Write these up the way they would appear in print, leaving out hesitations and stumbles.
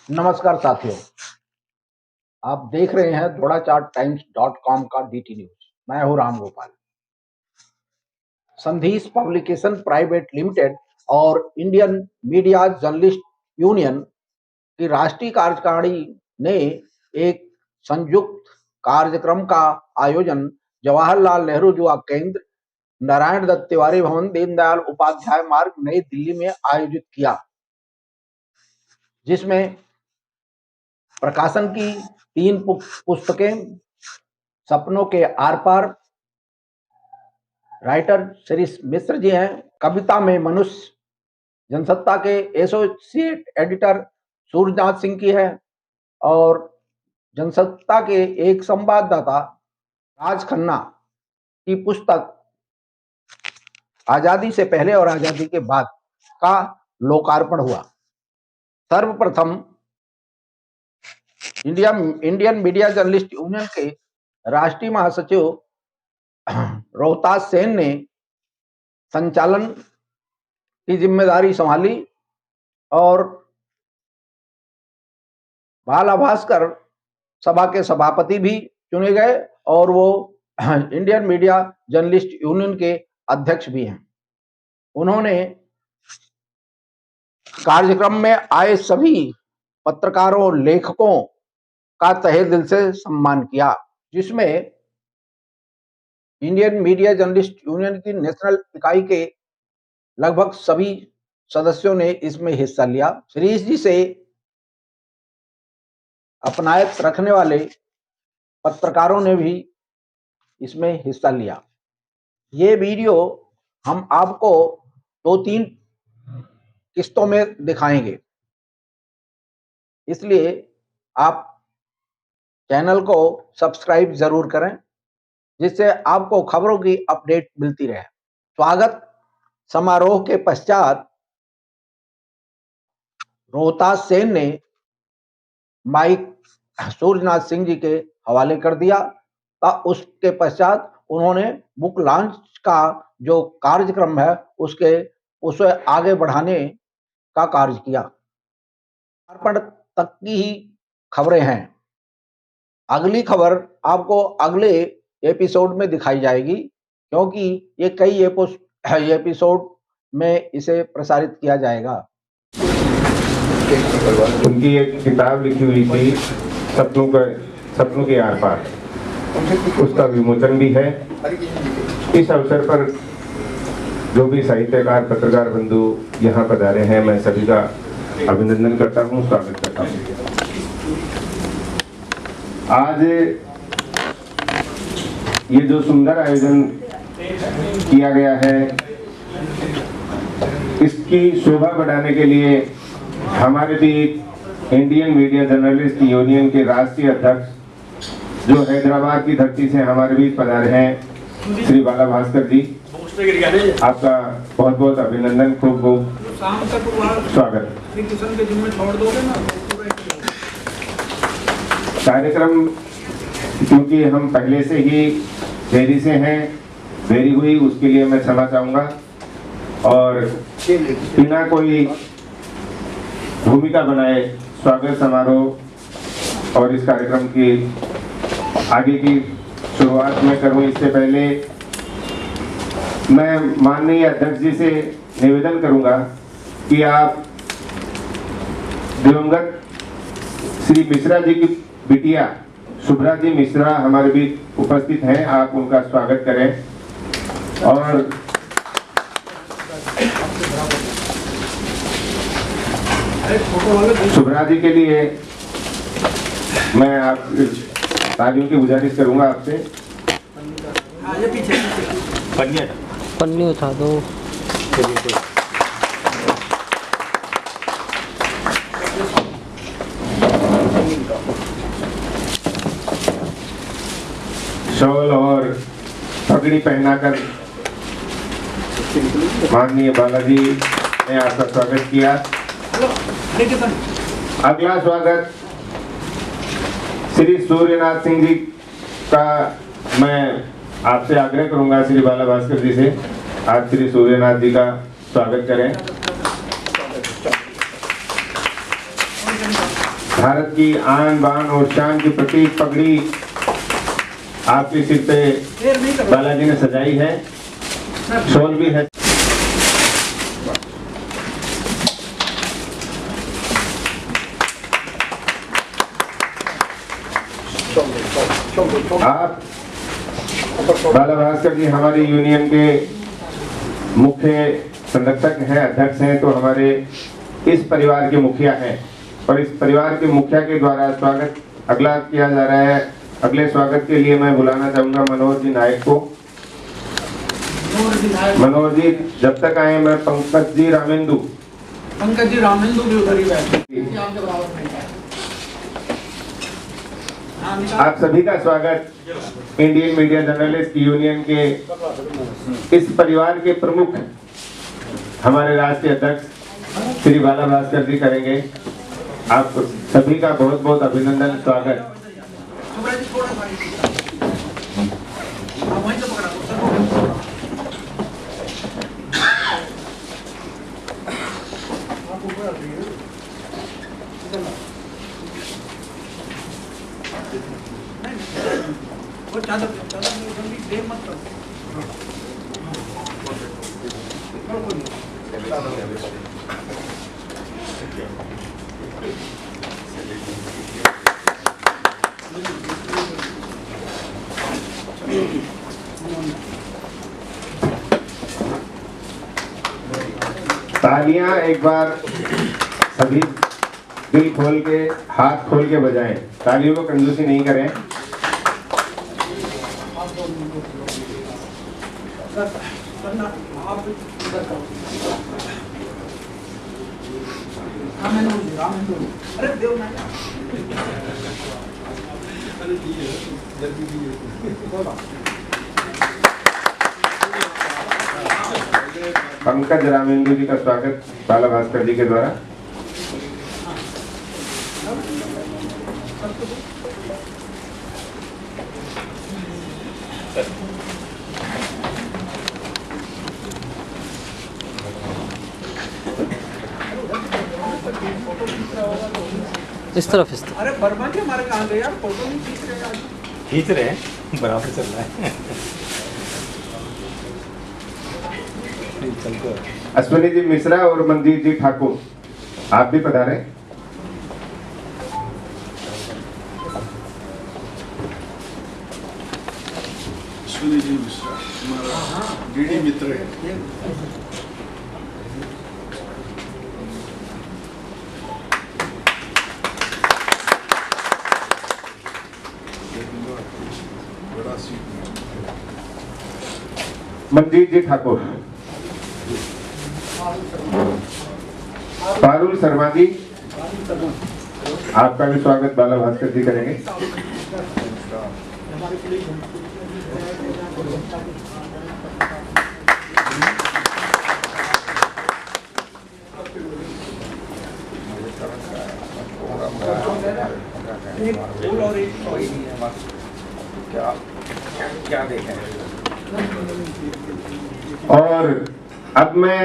नमस्कार साथियों, आप देख रहे हैं दोड़ाचार्ट-टाइम्स.com का डीटी न्यूज। मैं हूं Ram Gopal. Sandhish publication private limited और इंडियन मीडिया जर्नलिस्ट यूनियन की राष्ट्रीय कार्यकारिणी ने एक संयुक्त कार्यक्रम का आयोजन जवाहरलाल नेहरू युवा केंद्र, नारायण दत्त तिवारी भवन, दीनदयाल उपाध्याय मार्ग, नई दिल्ली में आयोजित किया, जिसमें प्रकाशन की 3 पुस्तकें सपनों के are par, writer Shri Mishra ji हैं, कविता में मनुष्य, जनसत्ता के एसोसिएट एडिटर सूर्यनाथ सिंह की है और जनसत्ता के एक संवाददाता राज खन्ना की पुस्तक आजादी से पहले और आजादी के बाद का लोकार्पण हुआ। सर्वप्रथम इंडियन मीडिया जर्नलिस्ट यूनियन के राष्ट्रीय महासचिव रोहतास सेन ने संचालन की जिम्मेदारी संभाली और बाला भास्कर सभा के सभापति भी चुने गए और वो इंडियन मीडिया जर्नलिस्ट यूनियन के अध्यक्ष भी हैं। उन्होंने कार्यक्रम में आए सभी पत्रकारों और लेखकों का तहे दिल से सम्मान किया, जिसमें इंडियन मीडिया जर्नलिस्ट यूनियन की नेशनल इकाई के लगभग सभी सदस्यों ने इसमें हिस्सा लिया। सीरीज जी से अपनायत रखने वाले पत्रकारों ने भी इसमें हिस्सा लिया। ये वीडियो हम आपको 2-3 किस्तों में दिखाएंगे, इसलिए आप चैनल को सब्सक्राइब जरूर करें, जिससे आपको खबरों की अपडेट मिलती रहे। स्वागत समारोह के पश्चात रोहतास सेन ने माइक सूर्यनाथ सिंह जी के हवाले कर दिया। उसके पश्चात उन्होंने बुक लॉन्च का जो कार्यक्रम है उसे आगे बढ़ाने का कार्य किया। अर्पण तक की ही खबरें हैं। अगली खबर आपको अगले एपिसोड में दिखाई जाएगी, क्योंकि ये कई एपिसोड में इसे प्रसारित किया जाएगा। उनकी एक किताब लिखी हुई थी सपनों के आर पार, उसका विमोचन भी है। इस अवसर पर जो भी साहित्यकार पत्रकार बंधु यहाँ पधारे हैं, मैं सभी का अभिनंदन करता हूँ, स्वागत करता हूँ। आज ये जो सुंदर आयोजन किया गया है, इसकी शोभा बढ़ाने के लिए हमारे बीच इंडियन मीडिया जर्नलिस्ट यूनियन के राष्ट्रीय अध्यक्ष, जो हैदराबाद की धरती से हमारे बीच पधारे हैं, श्री बाला भास्कर जी, आपका बहुत बहुत अभिनंदन, खूब खूब स्वागत। कार्यक्रम क्योंकि हम पहले से ही देरी से हैं, देरी हुई उसके लिए मैं क्षमा चाहूँगा और बिना कोई भूमिका बनाए स्वागत समारोह और इस कार्यक्रम की आगे की शुरुआत में करूं, इससे पहले मैं माननीय अध्यक्ष जी से निवेदन करूंगा कि आप दिवंगत श्री मिश्रा जी की बिटिया शुभ्रा जी मिश्रा हमारे बीच उपस्थित हैं, आप उनका स्वागत करें। और शुभ्रा जी के लिए मैं आप तालियों की गुजारिश करूंगा आपसे। पन्नी उठा दो। शॉल और पगड़ी पहनाकर माननीय बालाजी ने आपका स्वागत किया। अगला स्वागत श्री सूर्यनाथ सिंह जी का मैं आपसे आग्रह करूंगा, श्री बाला भास्कर जी से आप श्री सूर्यनाथ जी का स्वागत करें। भारत की आन बान और शान की प्रतीक पगड़ी आपके सिर पे बालाजी ने सजाई है, शॉल भी है। आप बाला भास्कर जी हमारी यूनियन के मुख्य संरक्षक हैं, अध्यक्ष हैं, तो हमारे इस परिवार के मुखिया हैं और इस परिवार के मुखिया के द्वारा स्वागत अगला किया जा रहा है। अगले स्वागत के लिए मैं बुलाना चाहूंगा मनोहर जी नायक को। मनोहर जी जब तक आए मैं पंकज जी रामेंदु भी उधर ही बैठे। आप सभी का स्वागत इंडियन मीडिया जर्नलिस्ट यूनियन के इस परिवार के प्रमुख हमारे राष्ट्रीय अध्यक्ष श्री बाला भास्कर जी करेंगे। आप सभी का बहुत बहुत अभिनंदन, स्वागत। तालियां एक बार सभी दिल खोल के, हाथ खोल के बजाएं। तालियों को कंजूसी नहीं करें। पंकज रामेंदु जी का स्वागत बाला भास्कर जी के द्वारा। इस तरफ अरे वर्मा जी हमारे कहाँ गए यार, फोटो नहीं खींच रहे आज। खींच रहे हैं, बराबर चल रहा है। अश्विनी जी मिश्रा और मंजीत जी ठाकुर आप भी पधारे। अश्विनी जी मिश्रा हमारा डीडी मित्र है। मंजीत जी ठाकुर, पारुल शर्मा जी आपका भी स्वागत बाला भास्कर जी करेंगे। क्या देखें। और अब मैं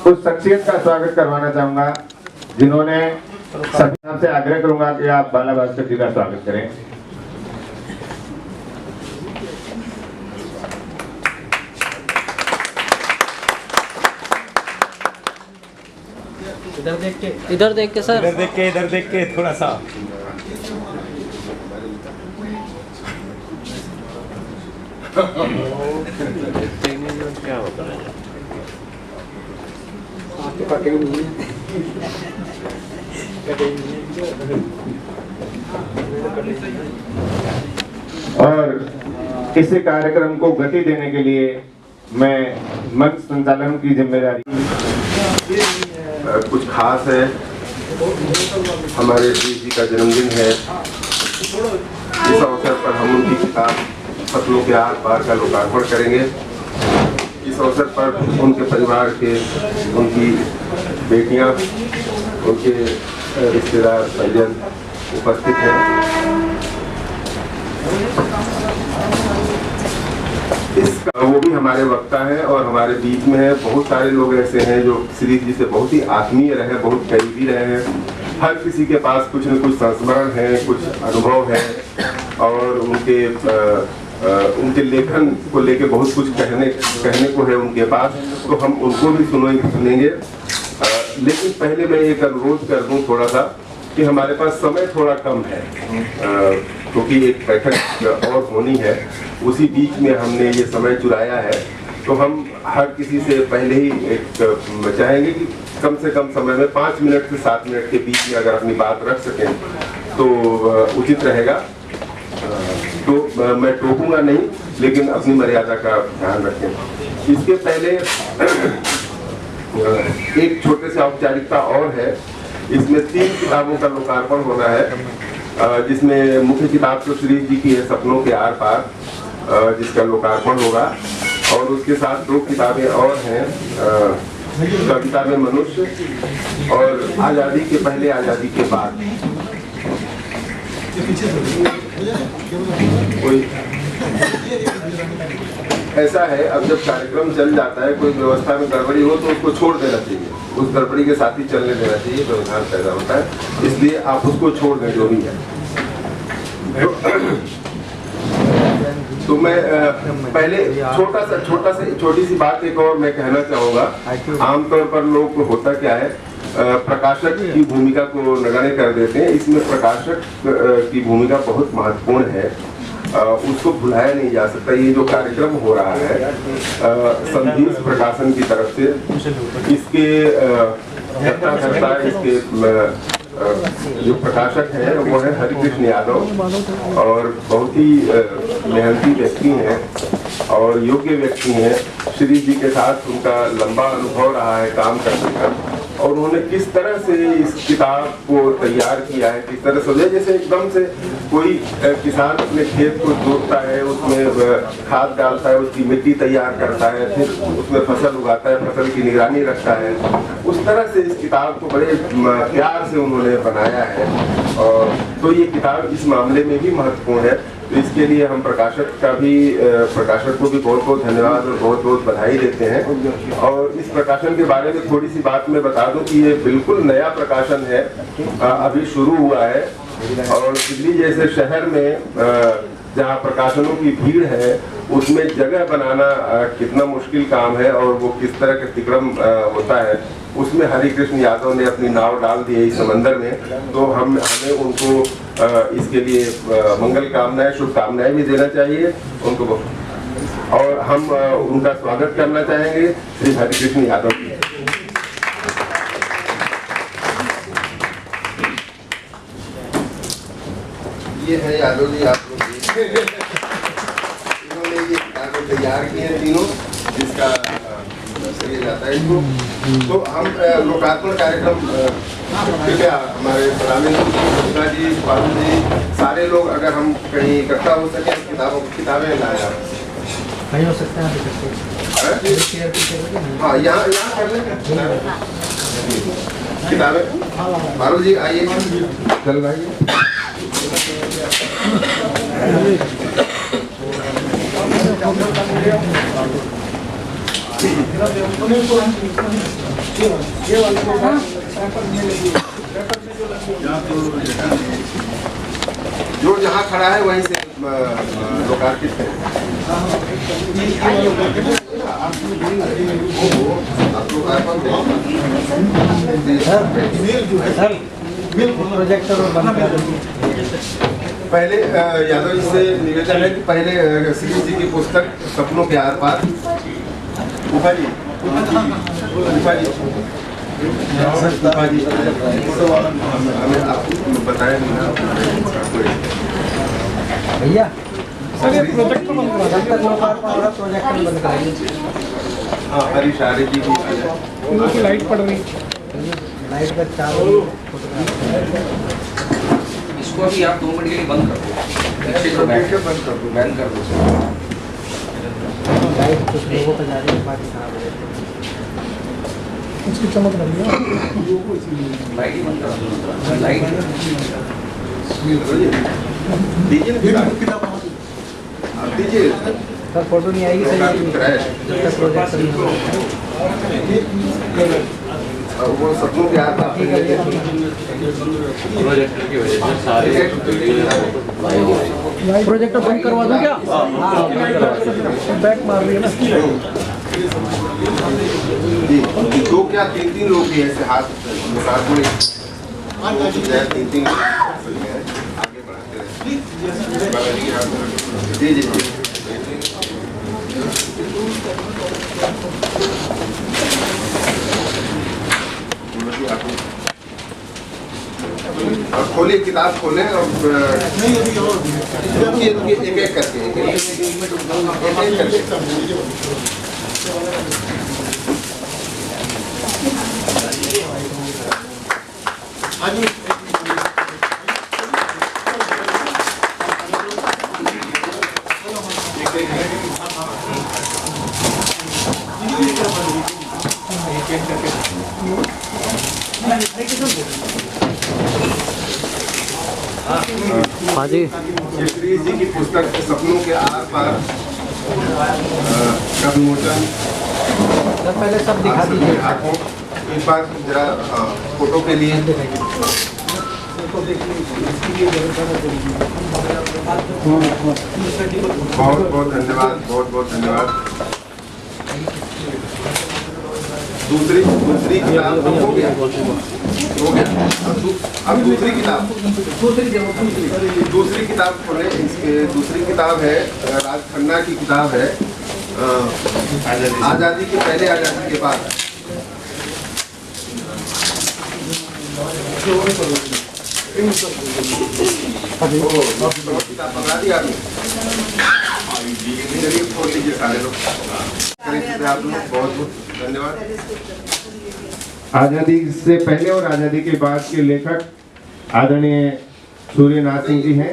उस शख्सियत का स्वागत करवाना चाहूंगा जिन्होंने सभी से आग्रह करूंगा कि आप बाला भास्कर जी का स्वागत करें। इधर देख के सर, इधर देख के थोड़ा सा। क्या होता है और इस कार्यक्रम को गति देने के लिए मैं मंच संचालन की जिम्मेदारी। कुछ खास है, हमारे श्री जी का जन्मदिन है। इस अवसर पर हम उनकी किताब फसलों के आर पार का लोकार्पण करेंगे। इस अवसर पर उनके परिवार के, उनकी बेटियां, उनके रिश्तेदार परिजन उपस्थित हैं। वो भी हमारे वक्ता हैं और हमारे बीच में है। बहुत सारे लोग ऐसे हैं जो श्री जी से बहुत ही आत्मीय रहे, बहुत करीबी रहे हैं। हर किसी के पास कुछ न कुछ संस्मरण है, कुछ अनुभव है और उनके लेखन को लेके बहुत कुछ कहने को है उनके पास, तो हम उनको भी सुनेंगे। लेकिन पहले मैं एक अनुरोध कर दूं थोड़ा सा कि हमारे पास समय थोड़ा कम है, क्योंकि एक बैठक और होनी है, उसी बीच में हमने ये समय चुराया है। तो हम हर किसी से पहले ही एक चाहेंगे कि कम से कम समय में 5 मिनट से 7 मिनट के बीच में अगर अपनी बात रख सकें तो उचित रहेगा। तो मैं टोकूंगा नहीं, लेकिन अपनी मर्यादा का ध्यान रखें। इसके पहले एक छोटे से औपचारिकता और है। इसमें 3 किताबों का लोकार्पण होना है, जिसमें मुख्य किताब तो श्री जी की है, सपनों के आर पार, जिसका लोकार्पण होगा। और उसके साथ 2 किताबें और हैं, कविता में मनुष्य और आज़ादी के पहले आज़ादी के बाद। कोई ऐसा है, अब जब कार्यक्रम चल जाता है, कोई व्यवस्था में गड़बड़ी हो तो उसको छोड़ देना चाहिए, उस गड़बड़ी के साथ ही चलने देना चाहिए, व्यवधान पैदा होता है। इसलिए आप उसको छोड़ दें जो भी है। तो मैं पहले छोटी सी बात एक और मैं कहना चाहूँगा। आमतौर पर लोग होता क्या है, प्रकाशक की भूमिका को नगण्य कर देते हैं। इसमें प्रकाशक की भूमिका बहुत महत्वपूर्ण है, उसको भुलाया नहीं जा सकता। ये जो कार्यक्रम हो रहा है संधीश प्रकाशन की तरफ से, इसके इसके जो प्रकाशक हैं वो है हरिकृष्ण यादव, और बहुत ही मेहनती व्यक्ति हैं और योग्य व्यक्ति हैं। श्री जी के साथ उनका लंबा अनुभव रहा है काम करने का, और उन्होंने किस तरह से इस किताब को तैयार किया है, किस तरह से, जैसे एकदम से कोई किसान अपने खेत को जोतता है, उसमें खाद डालता है, उसकी मिट्टी तैयार करता है, फिर उसमें फसल उगाता है, फसल की निगरानी रखता है, उस तरह से इस किताब को बड़े प्यार से उन्होंने बनाया है। और तो ये किताब इस मामले में भी महत्वपूर्ण है। तो इसके लिए हम प्रकाशक को भी बहुत बहुत धन्यवाद और बहुत बहुत बधाई देते हैं। और इस प्रकाशन के बारे में थोड़ी सी बात मैं बता दूं कि ये बिल्कुल नया प्रकाशन है, अभी शुरू हुआ है। और दिल्ली जैसे शहर में जहाँ प्रकाशनों की भीड़ है, उसमें जगह बनाना कितना मुश्किल काम है और वो किस तरह का अतिक्रम होता है, उसमें हरिकृष्ण यादव ने अपनी नाव डाल दी है इस समंदर में। तो हमें उनको इसके लिए मंगल कामनाएं, शुभकामनाएं भी देना चाहिए उनको, और हम उनका स्वागत करना चाहेंगे श्री हरिकृष्ण यादव की। ये है यादव जी, आप लोग इन्होंने ये किताबें तैयार की हैं तीनों, जिसका श्रेय जाता है इनको। तो हम लोकार्पण कार्यक्रम कृपया हमारे प्रधानमंत्री जी, बाबू जी, सारे लोग अगर हम कहीं इकट्ठा हो सके, किताबें लाया कहीं हो सकता है। हाँ, यहाँ कर लेंगे किताबें। बाबू जी आइए, चल रही जो जहाँ खड़ा है वहीं से लोकार्पित है। प्रोजेक्टर पहले यादव जी से निवेदन है कि पहले श्री जी की पुस्तक सपनों के आर पार, उफा जी हमें आपको बताया भैया, प्रोजेक्टर बंद करा, प्रोजेक्टर बंद करा। हाँ, हरीश आर्य जी की लाइट पड़ रही, लाइट का चारों इसको अभी आप 2 मिनट के लिए बंद कर दो, बैन कर दो। लाइट कुछ लोगों पर जा रही है, बाकी खराब हो जाती है। उसकी चमक रही है। लाइट ही बंद करा दो, लाइट दीजिए सर फोटो नहीं आएगी सही जब तक प्रोजेक्ट नहीं होगा। वो सपनों के हाथ ठीक है भैया। प्रोजेक्टर की वजह से सारे प्रोजेक्टर बंद करवा दूं क्या? बैक मार रही है ना। जी, दो क्या तीन तीन लोग भी ऐसे हाथ साथ में तीन तीन आगे बढ़ाते रहे। जी जी जी अब खोलिए, किताब खोलें और एक एक करके हाँ जी। श्री जी की पुस्तक सपनों के आर पार का विमोचन सर पहले सब दिखा दीजिए। आँखों एक बार जरा फोटो के लिए बहुत बहुत धन्यवाद, बहुत बहुत धन्यवाद। दूसरी किताब हो गया अब दूसरी किताब खोले। इसके दूसरी किताब है राज खन्ना की किताब है आज़ादी के पहले आज़ादी के बाद। किताब पकड़ा दिया आपने, चलिए खोल लीजिए सारे लोग। आप लोग बहुत बहुत धन्यवाद। आज़ादी से पहले और आज़ादी के बाद के लेखक आदरणीय सूर्यनाथ सिंह जी हैं।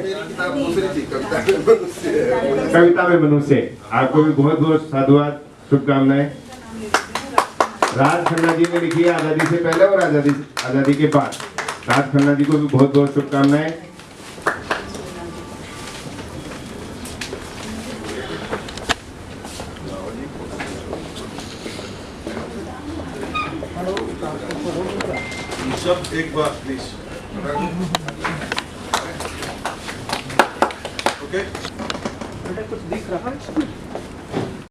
कविता में मनुष्य, आपको भी बहुत बहुत साधुवाद, शुभकामनाएं। राज खन्ना जी ने लिखी है आज़ादी से पहले और आज़ादी के बाद। राज खन्ना जी को भी बहुत बहुत शुभकामनाएं। सब एक बार प्लीज। ओके, कुछ दिख रहा है?